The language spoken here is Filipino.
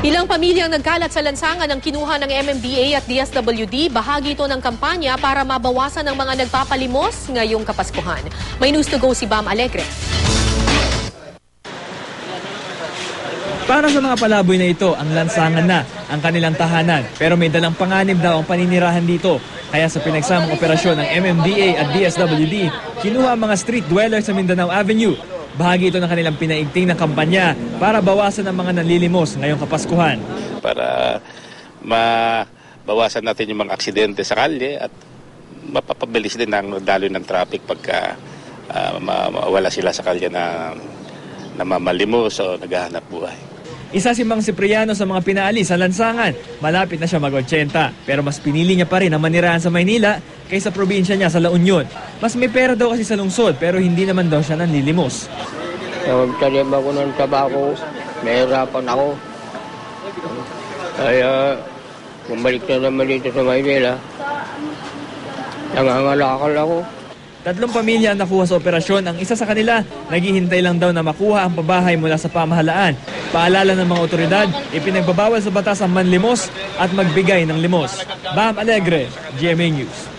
Ilang pamilyang nagkalat sa lansangan ng kinuha ng MMDA at DSWD, bahagi ito ng kampanya para mabawasan ng mga nagpapalimos ngayong Kapaskuhan. May news to go si Bam Alegre. Para sa mga palaboy na ito, ang lansangan na ang kanilang tahanan. Pero may dalang panganib daw ang paninirahan dito. Kaya sa pinagsamang operasyon ng MMDA at DSWD, kinuha ang mga street dwellers sa Mindanao Avenue. Bahagi ito ng kanilang pinaigting na kampanya para bawasan ang mga nanlilimos ngayong Kapaskuhan. Para mabawasan natin yung mga aksidente sa kalye at mapapabilis din ang daloy ng traffic pagka mawala sila sa kalye na mamalimos o naghahanap buhay. Isa si Mang Cipriano sa mga pinaalis sa lansangan. Malapit na siya mag-80 pero mas pinili niya pa rin ang manirahan sa Maynila kaysa probinsya niya sa La Union. Mas may pera daw kasi sa lungsod pero hindi naman daw siya nanlilimos. Nagtanim ako ng tabako, nahirapan ako. Kaya bumalik na naman dito sa Maynila. Nangangalakal ako. 3 pamilya ang nakuha sa operasyon. Ang isa sa kanila, naghihintay lang daw na makuha ang pabahay mula sa pamahalaan. Paalala ng mga otoridad, ipinagbabawal sa batas ang manlimos at magbigay ng limos. Bam Alegre, GMA News.